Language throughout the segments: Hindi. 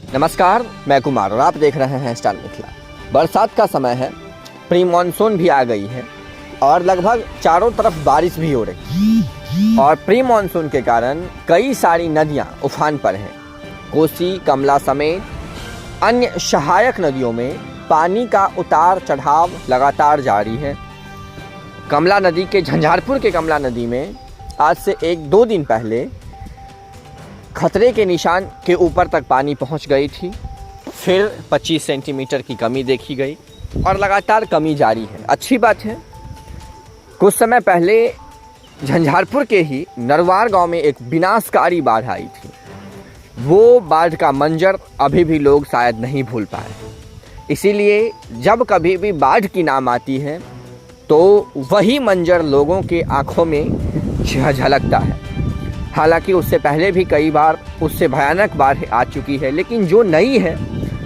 नमस्कार, मैं कुमार और आप देख रहे हैं स्टार मिथिला। बरसात का समय है, प्री मानसून भी आ गई है और लगभग चारों तरफ बारिश भी हो रही और प्री मानसून के कारण कई सारी नदियां उफान पर हैं। कोसी, कमला समेत अन्य सहायक नदियों में पानी का उतार चढ़ाव लगातार जारी है। कमला नदी के झंझारपुर के कमला नदी में आज से 1-2 दिन पहले खतरे के निशान के ऊपर तक पानी पहुंच गई थी, फिर 25 सेंटीमीटर की कमी देखी गई और लगातार कमी जारी है। अच्छी बात है। कुछ समय पहले झंझारपुर के ही नरवार गांव में एक विनाशकारी बाढ़ आई थी। वो बाढ़ का मंजर अभी भी लोग शायद नहीं भूल पाए। इसीलिए जब कभी भी बाढ़ की नाम आती है तो वही मंजर लोगों के आंखों में झलकता है। हालांकि उससे पहले भी कई बार उससे भयानक बाढ़ आ चुकी है, लेकिन जो नई है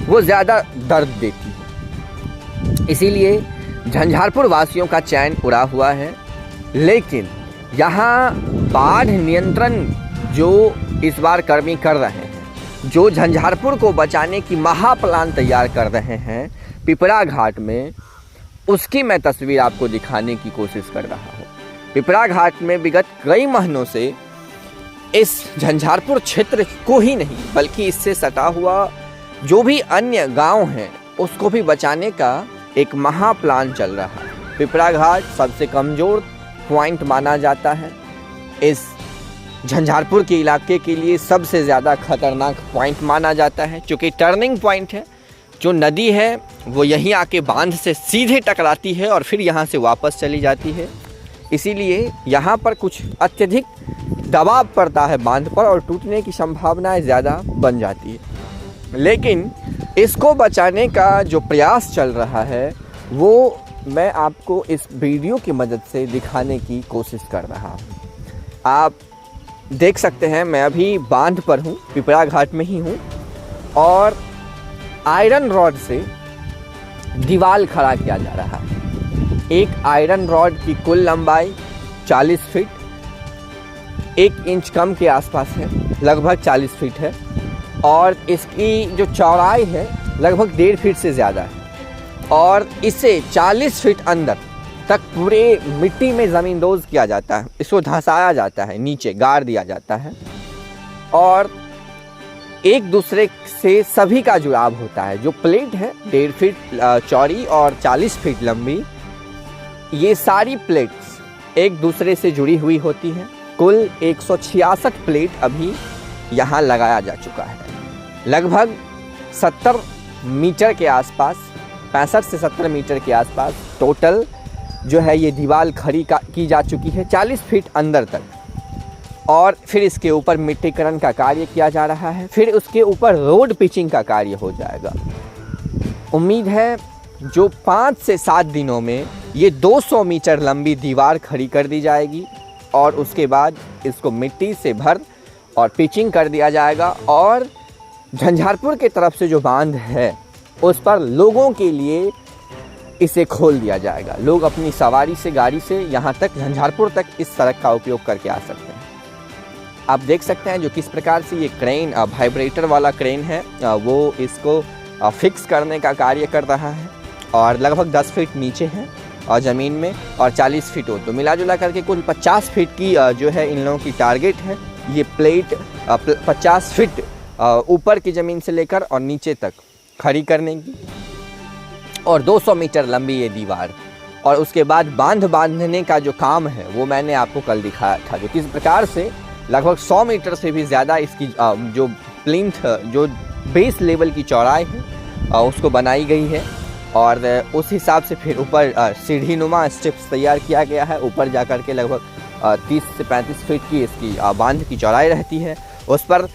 वो ज़्यादा दर्द देती है। इसीलिए झंझारपुर वासियों का चैन उड़ा हुआ है। लेकिन यहाँ बाढ़ नियंत्रण जो इस बार कर्मी कर रहे हैं, जो झंझारपुर को बचाने की महाप्लान तैयार कर रहे हैं पिपरा घाट में, उसकी मैं तस्वीर आपको दिखाने की कोशिश कर रहा हूँ। पिपरा घाट में विगत कई महीनों से इस झंझारपुर क्षेत्र को ही नहीं बल्कि इससे सटा हुआ जो भी अन्य गांव हैं उसको भी बचाने का एक महाप्लान चल रहा है। पिपरा घाट सबसे कमज़ोर पॉइंट माना जाता है। इस झंझारपुर के इलाके के लिए सबसे ज़्यादा खतरनाक पॉइंट माना जाता है, क्योंकि टर्निंग पॉइंट है। जो नदी है वो यहीं आके बांध से सीधे टकराती है और फिर यहाँ से वापस चली जाती है। इसीलिए यहाँ पर कुछ अत्यधिक दबाव पड़ता है बांध पर और टूटने की संभावनाएं ज़्यादा बन जाती है। लेकिन इसको बचाने का जो प्रयास चल रहा है वो मैं आपको इस वीडियो की मदद से दिखाने की कोशिश कर रहा हूँ। आप देख सकते हैं मैं अभी बांध पर हूँ, पिपरा घाट में ही हूँ और आयरन रॉड से दीवार खड़ा किया जा रहा है। एक आयरन रॉड की कुल लंबाई 40 फीट, 1 इंच कम के आसपास है, लगभग 40 फीट है और इसकी जो चौड़ाई है लगभग 1.5 फीट से ज़्यादा है और इसे 40 फीट अंदर तक पूरे मिट्टी में ज़मींदोज़ किया जाता है। इसको धंसाया जाता है, नीचे गाड़ दिया जाता है और एक दूसरे से सभी का जुड़ाव होता है। जो प्लेट है 1.5 फीट चौड़ी और 40 फीट लंबी, ये सारी प्लेट्स एक दूसरे से जुड़ी हुई होती हैं। कुल 166 प्लेट अभी यहाँ लगाया जा चुका है। लगभग 70 मीटर के आसपास, 65 से 70 मीटर के आसपास टोटल जो है ये दीवार खड़ी की जा चुकी है 40 फीट अंदर तक। और फिर इसके ऊपर मिट्टीकरण का कार्य किया जा रहा है, फिर उसके ऊपर रोड पिचिंग का कार्य हो जाएगा। उम्मीद है जो 5 से 7 दिनों में ये 200 मीटर लंबी दीवार खड़ी कर दी जाएगी और उसके बाद इसको मिट्टी से भर और पिचिंग कर दिया जाएगा और झंझारपुर के तरफ से जो बांध है उस पर लोगों के लिए इसे खोल दिया जाएगा। लोग अपनी सवारी से, गाड़ी से यहाँ तक झंझारपुर तक इस सड़क का उपयोग करके आ सकते हैं। आप देख सकते हैं जो किस प्रकार से ये क्रेन, वाइब्रेटर वाला क्रेन है, वो इसको फिक्स करने का कार्य कर रहा है और लगभग 10 फीट नीचे है और ज़मीन में और 40 फीट हो, तो मिला जुला करके कुल 50 फीट की जो है इन लोगों की टारगेट है। ये प्लेट 50 फीट ऊपर की ज़मीन से लेकर और नीचे तक खड़ी करने की और 200 मीटर लंबी ये दीवार। और उसके बाद बांधने का जो काम है वो मैंने आपको कल दिखाया था, जो किस प्रकार से लगभग 100 मीटर से भी ज़्यादा इसकी जो प्लिंथ, जो बेस लेवल की चौड़ाई है उसको बनाई गई है और उस हिसाब से फिर ऊपर सीढ़ी नुमा स्टेप्स तैयार किया गया है। ऊपर जा कर के लगभग 30 से 35 फीट की इसकी बांध की चौड़ाई रहती है। उस पर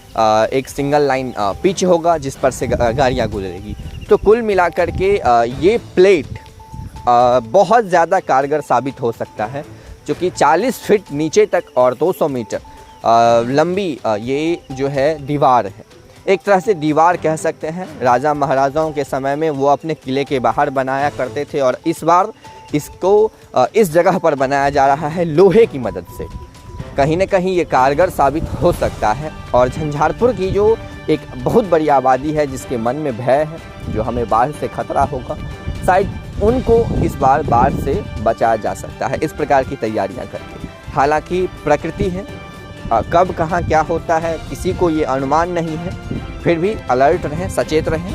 एक सिंगल लाइन पिच होगा जिस पर से गाड़ियाँ गुजरेगी। तो कुल मिलाकर के ये प्लेट बहुत ज़्यादा कारगर साबित हो सकता है, जो कि 40 फीट नीचे तक और 200 मीटर लंबी ये जो है दीवार है। एक तरह से दीवार कह सकते हैं। राजा महाराजाओं के समय में वो अपने किले के बाहर बनाया करते थे और इस बार इसको इस जगह पर बनाया जा रहा है लोहे की मदद से। कहीं न कहीं ये कारगर साबित हो सकता है और झंझारपुर की जो एक बहुत बड़ी आबादी है जिसके मन में भय है, जो हमें बाढ़ से खतरा होगा, शायद उनको इस बार बाढ़ से बचाया जा सकता है इस प्रकार की तैयारियां करके। हालांकि प्रकृति है, कब कहाँ क्या होता है किसी को ये अनुमान नहीं है, फिर भी अलर्ट रहें, सचेत रहें।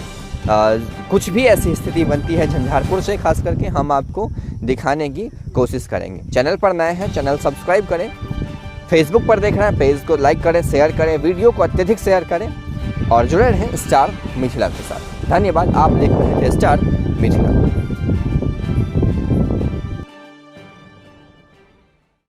कुछ भी ऐसी स्थिति बनती है झंझारपुर से खास करके हम आपको दिखाने की कोशिश करेंगे। चैनल पर नए हैं, चैनल सब्सक्राइब करें। फेसबुक पर देख रहे हैं, पेज को लाइक करें, शेयर करें, वीडियो को अत्यधिक शेयर करें और जुड़े रहें स्टार मिथिला के साथ। धन्यवाद। आप देख रहे हैं स्टार मिथिला।